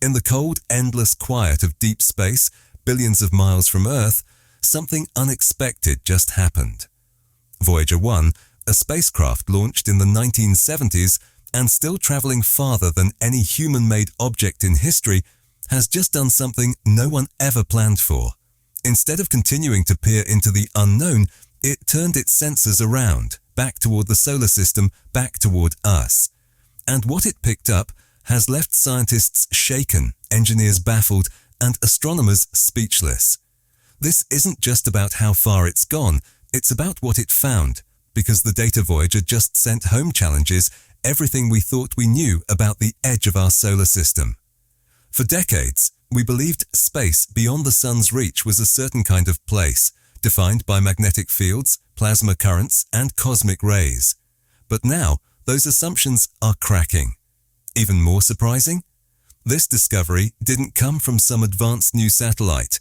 In the cold, endless quiet of deep space, billions of miles from Earth, something unexpected just happened. Voyager 1, a spacecraft launched in the 1970s and still traveling farther than any human-made object in history, has just done something no one ever planned for. Instead of continuing to peer into the unknown, it turned its sensors around, back toward the solar system, back toward us. And what it picked up has left scientists shaken, engineers baffled, and astronomers speechless. This isn't just about how far it's gone, it's about what it found, because the data Voyager just sent home challenges everything we thought we knew about the edge of our solar system. For decades, we believed space beyond the sun's reach was a certain kind of place, defined by magnetic fields, plasma currents, and cosmic rays. But now, those assumptions are cracking. Even more surprising? This discovery didn't come from some advanced new satellite.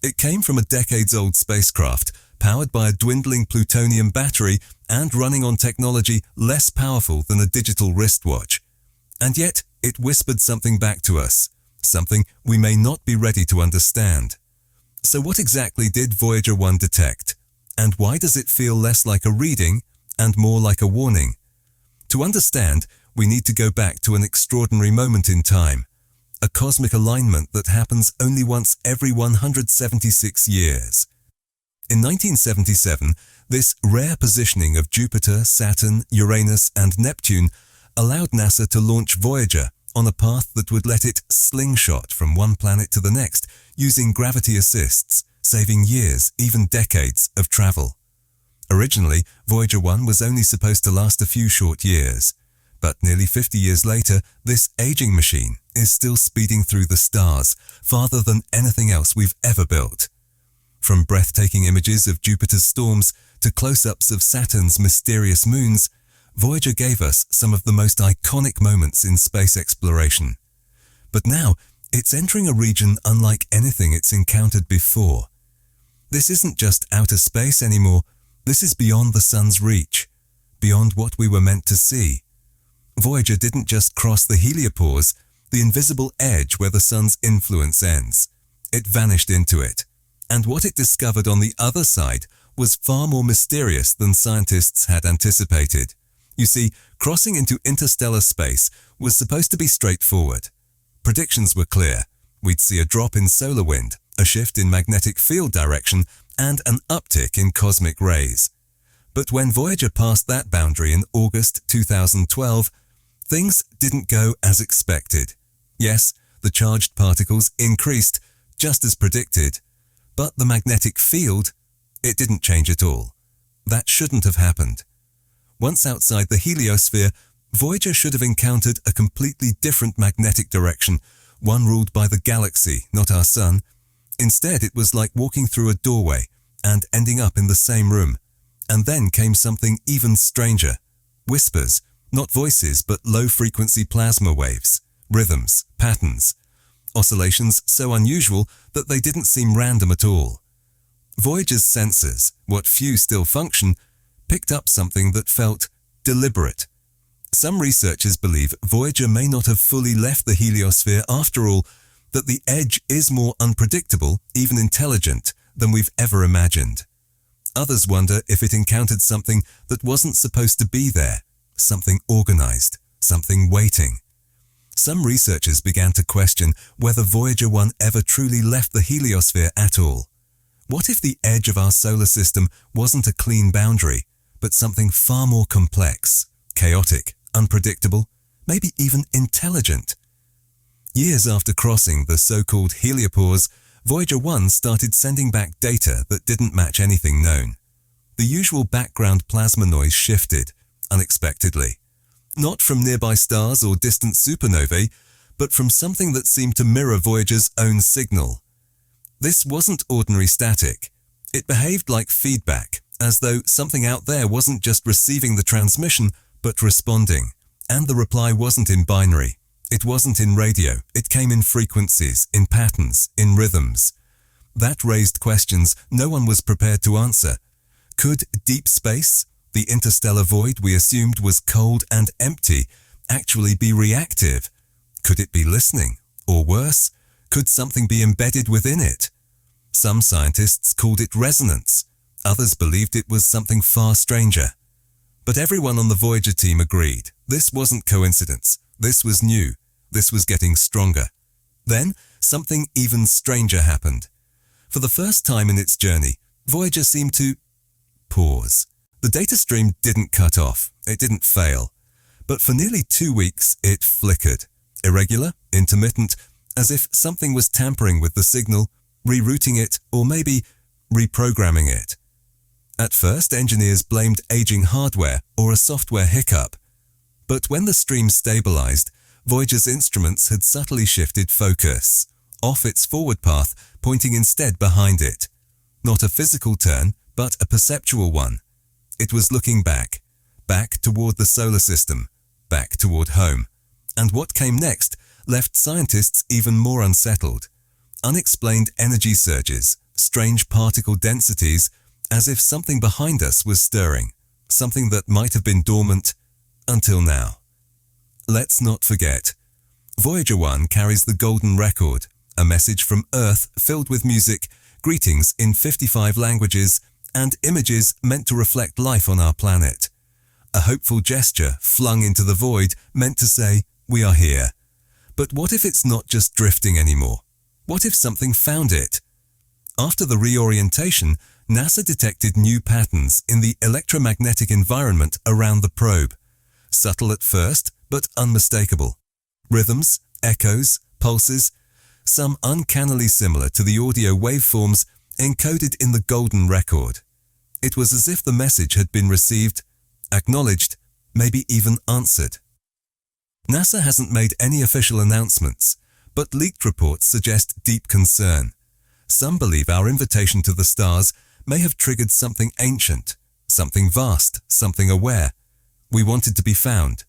It came from a decades-old spacecraft, powered by a dwindling plutonium battery and running on technology less powerful than a digital wristwatch. And yet, it whispered something back to us, something we may not be ready to understand. So what exactly did Voyager 1 detect? And why does it feel less like a reading and more like a warning? To understand, we need to go back to an extraordinary moment in time, a cosmic alignment that happens only once every 176 years. In 1977, this rare positioning of Jupiter, Saturn, Uranus, and Neptune allowed NASA to launch Voyager on a path that would let it slingshot from one planet to the next using gravity assists, saving years, even decades, of travel. Originally, Voyager 1 was only supposed to last a few short years, but nearly 50 years later, this aging machine is still speeding through the stars, farther than anything else we've ever built. From breathtaking images of Jupiter's storms to close-ups of Saturn's mysterious moons, Voyager gave us some of the most iconic moments in space exploration. But now, it's entering a region unlike anything it's encountered before. This isn't just outer space anymore, this is beyond the sun's reach, beyond what we were meant to see. Voyager didn't just cross the heliopause, the invisible edge where the sun's influence ends. It vanished into it. And what it discovered on the other side was far more mysterious than scientists had anticipated. You see, crossing into interstellar space was supposed to be straightforward. Predictions were clear. We'd see a drop in solar wind, a shift in magnetic field direction, and an uptick in cosmic rays. But when Voyager passed that boundary in August 2012, things didn't go as expected. Yes, the charged particles increased, just as predicted. But the magnetic field, it didn't change at all. That shouldn't have happened. Once outside the heliosphere, Voyager should have encountered a completely different magnetic direction, one ruled by the galaxy, not our sun. Instead, it was like walking through a doorway and ending up in the same room. And then came something even stranger. Whispers, not voices, but low-frequency plasma waves, rhythms, patterns. Oscillations so unusual that they didn't seem random at all. Voyager's sensors, what few still function, picked up something that felt deliberate. Some researchers believe Voyager may not have fully left the heliosphere after all, that the edge is more unpredictable, even intelligent, than we've ever imagined. Others wonder if it encountered something that wasn't supposed to be there, something organized, something waiting. Some researchers began to question whether Voyager 1 ever truly left the heliosphere at all. What if the edge of our solar system wasn't a clean boundary, but something far more complex, chaotic, unpredictable, maybe even intelligent? Years after crossing the so-called heliopause, Voyager 1 started sending back data that didn't match anything known. The usual background plasma noise shifted, unexpectedly. Not from nearby stars or distant supernovae, but from something that seemed to mirror Voyager's own signal. This wasn't ordinary static. It behaved like feedback, as though something out there wasn't just receiving the transmission, but responding. And the reply wasn't in binary. It wasn't in radio. It came in frequencies, in patterns, in rhythms. That raised questions no one was prepared to answer. Could deep space, the interstellar void we assumed was cold and empty, actually be reactive? Could it be listening? Or worse, could something be embedded within it? Some scientists called it resonance. Others believed it was something far stranger. But everyone on the Voyager team agreed. This wasn't coincidence. This was new. This was getting stronger. Then, something even stranger happened. For the first time in its journey, Voyager seemed to pause. The data stream didn't cut off. It didn't fail. But for nearly 2 weeks, it flickered. Irregular, intermittent, as if something was tampering with the signal, rerouting it, or maybe reprogramming it. At first, engineers blamed aging hardware or a software hiccup. But when the stream stabilized, Voyager's instruments had subtly shifted focus, off its forward path, pointing instead behind it. Not a physical turn, but a perceptual one. It was looking back toward the solar system, back toward home. And what came next left scientists even more unsettled. Unexplained energy surges, strange particle densities, as if something behind us was stirring, something that might have been dormant until now. Let's not forget, Voyager 1 carries the golden record, a message from Earth filled with music, greetings in 55 languages, and images meant to reflect life on our planet. A hopeful gesture flung into the void meant to say, we are here. But what if it's not just drifting anymore? What if something found it? After the reorientation, NASA detected new patterns in the electromagnetic environment around the probe. Subtle at first, but unmistakable. Rhythms, echoes, pulses, some uncannily similar to the audio waveforms encoded in the golden record. It was as if the message had been received, acknowledged, maybe even answered. NASA hasn't made any official announcements, but leaked reports suggest deep concern. Some believe our invitation to the stars may have triggered something ancient, something vast, something aware. We wanted to be found,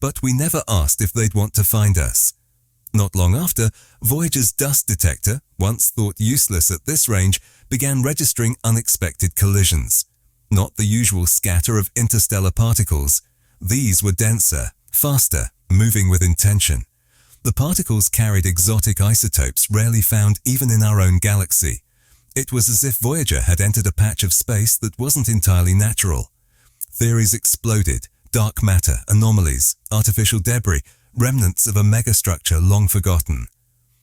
but we never asked if they'd want to find us. Not long after, Voyager's dust detector, once thought useless at this range, began registering unexpected collisions. Not the usual scatter of interstellar particles. These were denser, faster, moving with intention. The particles carried exotic isotopes rarely found even in our own galaxy. It was as if Voyager had entered a patch of space that wasn't entirely natural. Theories exploded, dark matter, anomalies, artificial debris, remnants of a megastructure long forgotten.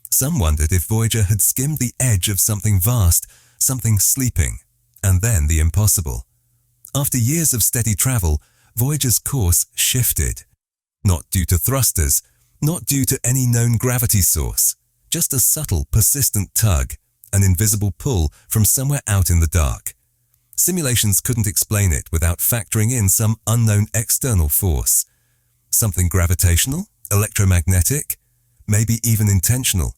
Some wondered if Voyager had skimmed the edge of something vast, something sleeping, and then the impossible. After years of steady travel, Voyager's course shifted. Not due to thrusters, not due to any known gravity source, just a subtle, persistent tug, an invisible pull from somewhere out in the dark. Simulations couldn't explain it without factoring in some unknown external force. Something gravitational, electromagnetic, maybe even intentional.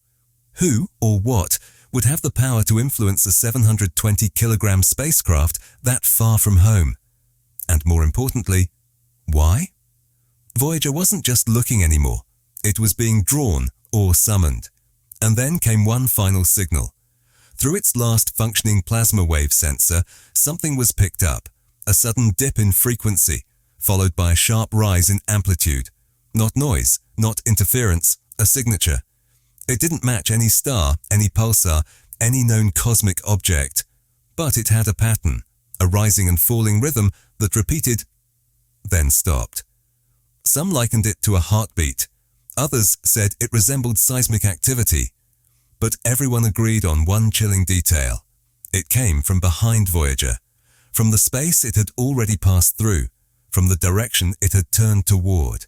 Who or what would have the power to influence a 720-kilogram spacecraft that far from home? And more importantly, why? Voyager wasn't just looking anymore. It was being drawn or summoned. And then came one final signal. Through its last functioning plasma wave sensor, something was picked up, a sudden dip in frequency, followed by a sharp rise in amplitude. Not noise, not interference, a signature. It didn't match any star, any pulsar, any known cosmic object. But it had a pattern, a rising and falling rhythm that repeated, then stopped. Some likened it to a heartbeat. Others said it resembled seismic activity. But everyone agreed on one chilling detail. It came from behind Voyager, from the space it had already passed through, from the direction it had turned toward.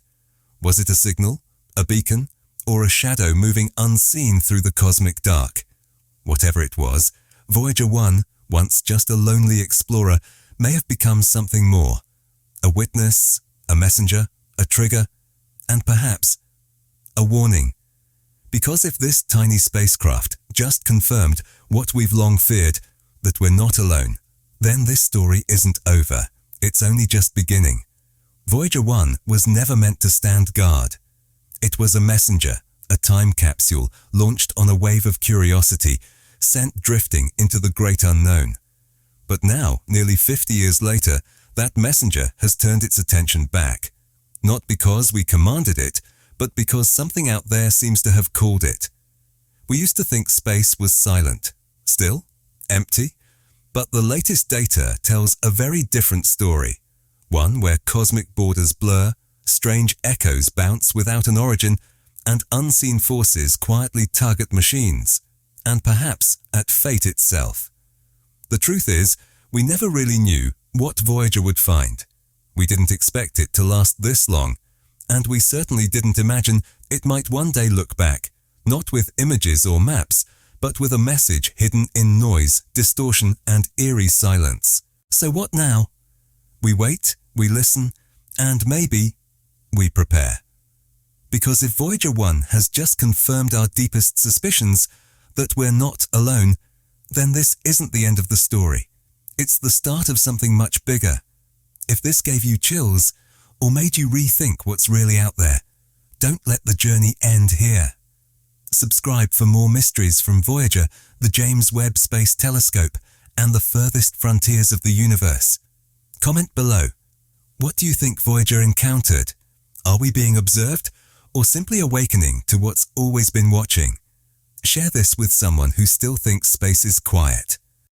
Was it a signal, a beacon, or a shadow moving unseen through the cosmic dark? Whatever it was, Voyager 1, once just a lonely explorer, may have become something more. A witness, a messenger, a trigger, and perhaps a warning. Because if this tiny spacecraft just confirmed what we've long feared, that we're not alone, then this story isn't over. It's only just beginning. Voyager 1 was never meant to stand guard. It was a messenger, a time capsule launched on a wave of curiosity, sent drifting into the great unknown. But now, nearly 50 years later, that messenger has turned its attention back. Not because we commanded it, but because something out there seems to have called it. We used to think space was silent, still, empty, but the latest data tells a very different story, one where cosmic borders blur, strange echoes bounce without an origin, and unseen forces quietly tug at machines, and perhaps at fate itself. The truth is, we never really knew what Voyager would find. We didn't expect it to last this long, and we certainly didn't imagine it might one day look back, not with images or maps, but with a message hidden in noise, distortion, and eerie silence. So what now? We wait, we listen, and maybe we prepare. Because if Voyager 1 has just confirmed our deepest suspicions that we're not alone, then this isn't the end of the story. It's the start of something much bigger. If this gave you chills, or made you rethink what's really out there, don't let the journey end here. Subscribe for more mysteries from Voyager, the James Webb Space Telescope, and the furthest frontiers of the universe. Comment below. What do you think Voyager encountered? Are we being observed, or simply awakening to what's always been watching? Share this with someone who still thinks space is quiet.